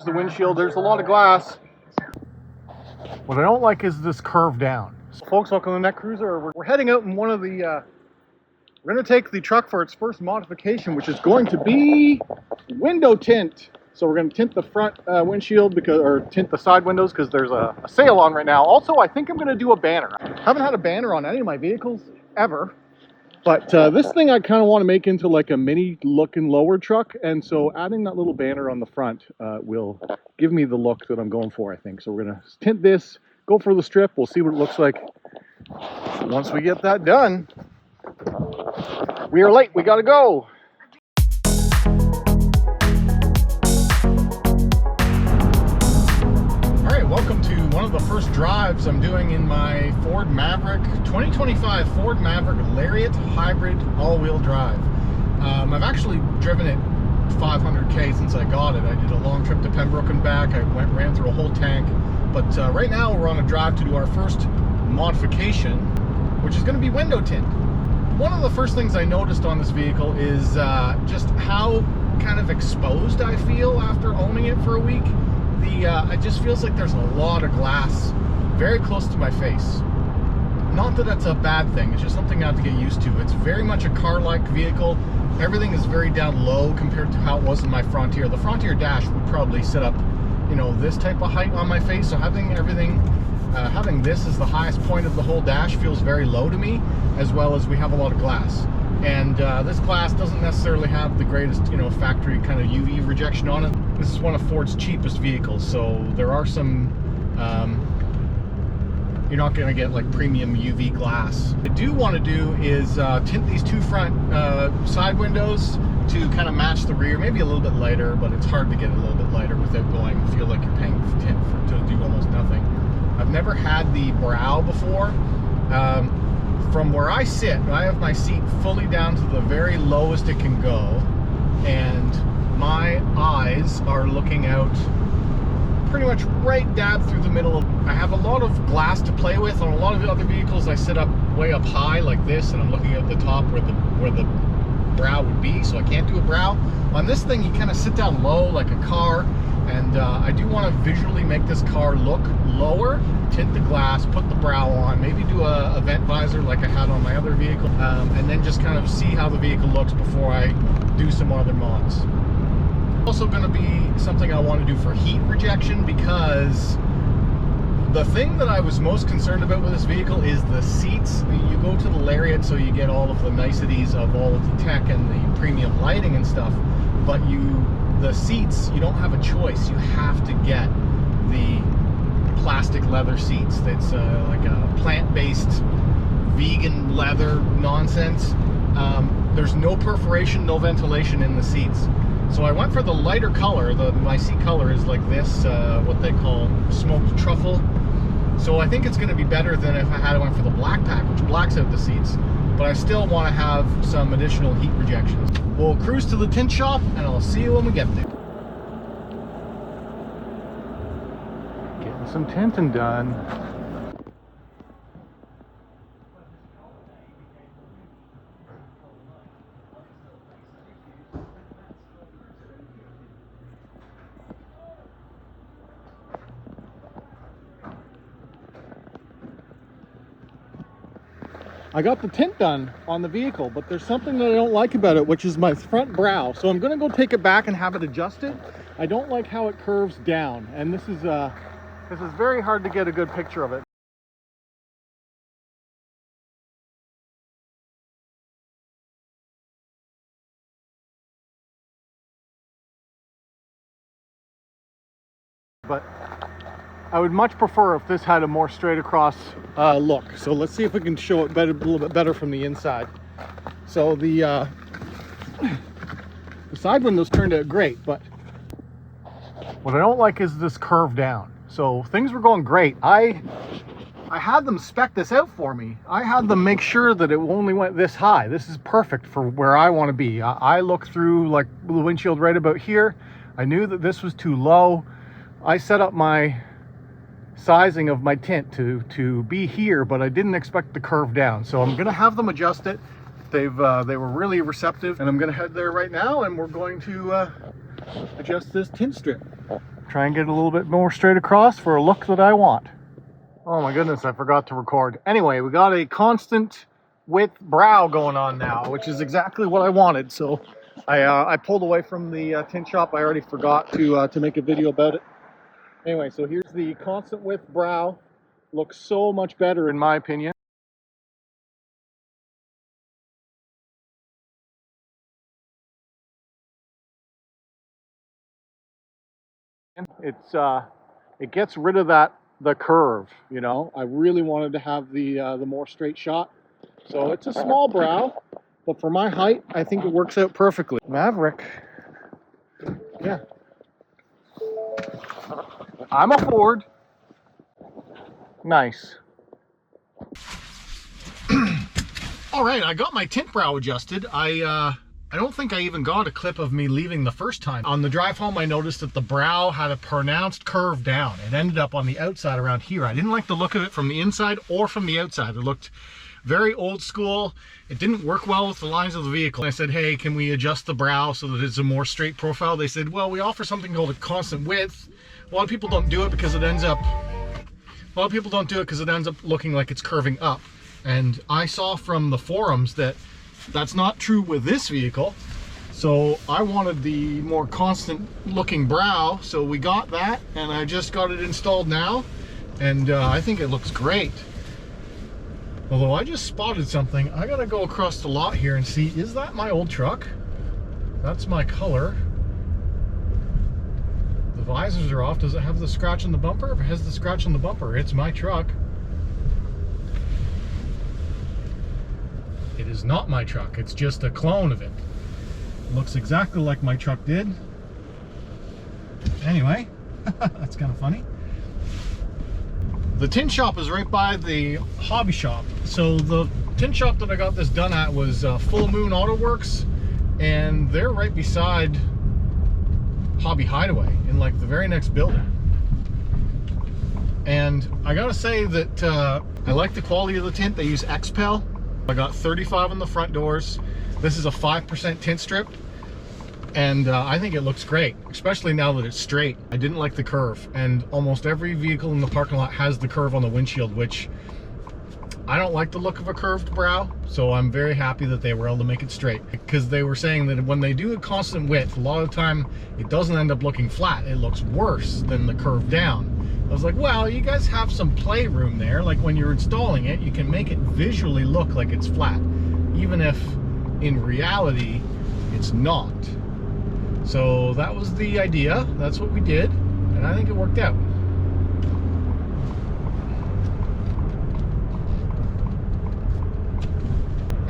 The windshield, there's a lot of glass. What I don't like is this curve down. So folks, welcome to Netcruzer. We're heading out in one of the, we're going to take the truck for its first modification, which is going to be window tint. So we're going to tint the front windshield or tint the side windows because there's a sale on right now. Also, I think I'm going to do a banner. I haven't had a banner on any of my vehicles ever. But this thing I kind of want to make into like a mini looking lower truck, and so adding that little banner on the front will give me the look that I'm going for, I think. So we're going to tint this, go for the strip, we'll see what it looks like. Once we get that done, we are late, we got to go. Welcome to one of the first drives I'm doing in my Ford Maverick, 2025 Ford Maverick Lariat Hybrid all-wheel drive. I've actually driven it 500k since I got it. I did a long trip to Pembroke and back. I ran through a whole tank. But right now we're on a drive to do our first modification, which is going to be window tint. One of the first things I noticed on this vehicle is just how kind of exposed I feel after owning it for a week. It just feels like there's a lot of glass very close to my face. Not that that's a bad thing, it's just something I have to get used to. It's very much a car-like vehicle. Everything is very down low compared to how it was in my Frontier. The Frontier dash would probably sit up, you know, this type of height on my face. So having everything, having this as the highest point of the whole dash feels very low to me, as well as we have a lot of glass. And this glass doesn't necessarily have the greatest, you know, factory kind of UV rejection on it. This is one of Ford's cheapest vehicles, so there are some, you're not going to get like premium UV glass. What I do want to do is tint these two front side windows to kind of match the rear, maybe a little bit lighter, but it's hard to get a little bit lighter without feel like you're paying for tint to do almost nothing. I've never had the brow before. From where I sit, I have my seat fully down to the very lowest it can go, and my eyes are looking out pretty much right dab through the middle. I have a lot of glass to play with. On a lot of the other vehicles I sit up way up high like this, and I'm looking at the top where the brow would be, so I can't do a brow. On this thing you kind of sit down low like a car, and I do want to visually make this car look lower, tint the glass, put the brow on, maybe do a vent visor like I had on my other vehicle, and then just kind of see how the vehicle looks before I do some other mods. Also going to be something I want to do for heat rejection, because the thing that I was most concerned about with this vehicle is the seats. You go to the Lariat, so you get all of the niceties of all of the tech and the premium lighting and stuff, but the seats, you don't have a choice. You have to get the plastic leather seats. It's like a plant-based vegan leather nonsense. There's no perforation, no ventilation in the seats. So I went for the lighter color. My seat color is like this, what they call smoked truffle. So I think it's going to be better than if I went for the black pack, which blacks out the seats. But I still want to have some additional heat rejections. We'll cruise to the tint shop, and I'll see you when we get there. Getting some tinting done. I got the tint done on the vehicle, but there's something that I don't like about it, which is my front brow. So I'm going to go take it back and have it adjusted. I don't like how it curves down, and this is very hard to get a good picture of it. But I would much prefer if this had a more straight across look. So let's see if we can show it a little bit better from the inside. So the side windows turned out great, but what I don't like is this curve down. So things were going great. I had them spec this out for me. I had them make sure that it only went this high. This is perfect for where I want to be. I looked through like the windshield right about here. I knew that this was too low. I set up my sizing of my tint to be here, but I didn't expect the curve down. So I'm gonna have them adjust it. They were really receptive, and I'm gonna head there right now, and we're going to adjust this tint strip. Try and get a little bit more straight across for a look that I want. Oh my goodness, I forgot to record. Anyway, we got a constant width brow going on now, which is exactly what I wanted. So I pulled away from the tint shop. I already forgot to make a video about it. Anyway, so here's the constant width brow. Looks so much better in my opinion. It gets rid of the curve, you know. I really wanted to have the more straight shot. So it's a small brow, but for my height, I think it works out perfectly. Maverick. Yeah. I'm a Ford. Nice. All right, I got my tint brow adjusted. I don't think I even got a clip of me leaving the first time. On the drive home, I noticed that the brow had a pronounced curve down. It ended up on the outside around here. I didn't like the look of it from the inside or from the outside. It looked very old school. It didn't work well with the lines of the vehicle. I said, hey, can we adjust the brow so that it's a more straight profile? They said, well, we offer something called a constant width. A lot of people don't do it because it ends up looking like it's curving up. And I saw from the forums that that's not true with this vehicle. So I wanted the more constant looking brow. So we got that, and I just got it installed now. And I think it looks great. Although I just spotted something. I gotta go across the lot here and see, is that my old truck? That's my color. The visors are off. Does it have the scratch on the bumper? If it has the scratch on the bumper, it's my truck. It is not my truck. It's just a clone of it. It looks exactly like my truck did. Anyway, that's kind of funny. The tint shop is right by the hobby shop. So the tint shop that I got this done at was Full Moon Auto Works, and they're right beside Hobby Hideaway in like the very next building. And I gotta say that I like the quality of the tint. They use XPEL. I got 35 on the front doors. This is a 5% tint strip, and I think it looks great, especially now that it's straight. I didn't like the curve, and almost every vehicle in the parking lot has the curve on the windshield, which I don't like the look of a curved brow, so I'm very happy that they were able to make it straight, because they were saying that when they do a constant width, a lot of the time it doesn't end up looking flat. It looks worse than the curve down. I was like, well, you guys have some playroom there. Like when you're installing it, you can make it visually look like it's flat, even if in reality it's not. So that was the idea. That's what we did, and I think it worked out.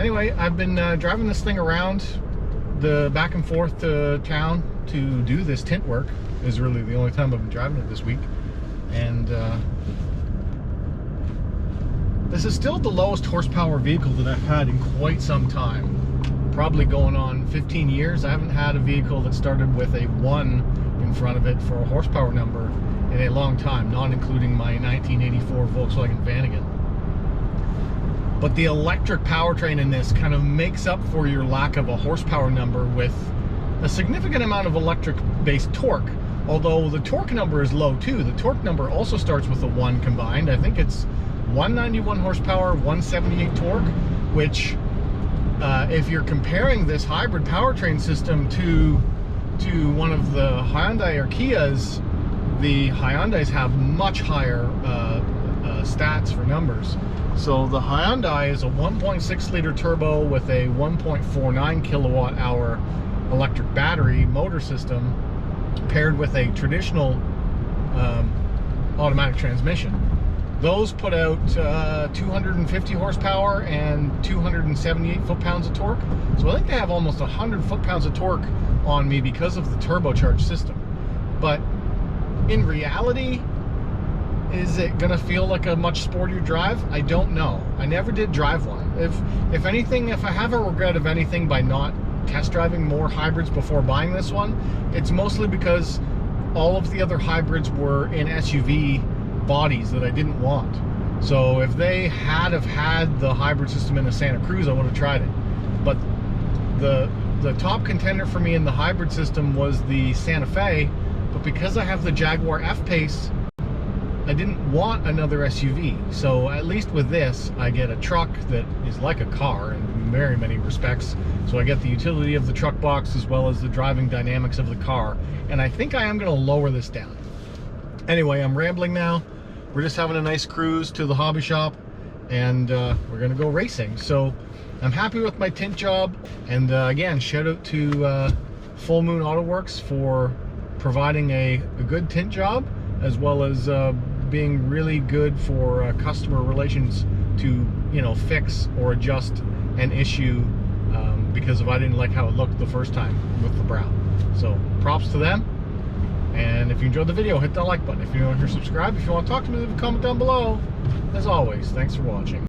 Anyway, I've been driving this thing around the back and forth to town to do this tint work. Is really the only time I've been driving it this week. And this is still the lowest horsepower vehicle that I've had in quite some time. Probably going on 15 years. I haven't had a vehicle that started with a 1 in front of it for a horsepower number in a long time, not including my 1984 Volkswagen Vanagon. But the electric powertrain in this kind of makes up for your lack of a horsepower number with a significant amount of electric-based torque. Although the torque number is low too. The torque number also starts with a 1 combined. I think it's 191 horsepower, 178 torque, which if you're comparing this hybrid powertrain system to one of the Hyundai or Kias, the Hyundais have much higher stats for numbers. So the Hyundai is a 1.6 liter turbo with a 1.49 kilowatt hour electric battery motor system, paired with a traditional automatic transmission. Those put out 250 horsepower and 278 foot-pounds of torque. So I think they have almost 100 foot-pounds of torque on me because of the turbocharged system. But in reality, is it gonna feel like a much sportier drive? I don't know. I never did drive one. If anything, if I have a regret of anything by not test driving more hybrids before buying this one, it's mostly because all of the other hybrids were in SUV bodies that I didn't want. So if they had the hybrid system in a Santa Cruz, I would have tried it. But the top contender for me in the hybrid system was the Santa Fe, but because I have the Jaguar F-Pace, I didn't want another SUV. So at least with this, I get a truck that is like a car in very many respects. So I get the utility of the truck box as well as the driving dynamics of the car. And I think I am going to lower this down. Anyway, I'm rambling now. We're just having a nice cruise to the hobby shop, and we're going to go racing. So I'm happy with my tint job. And again, shout out to Full Moon Auto Works for providing a good tint job, as well as being really good for customer relations to, you know, fix or adjust an issue because if I didn't like how it looked the first time with the brow. So props to them. And if you enjoyed the video, hit that like button. If you're new here, subscribe. If you want to talk to me, leave a comment down below. As always, thanks for watching.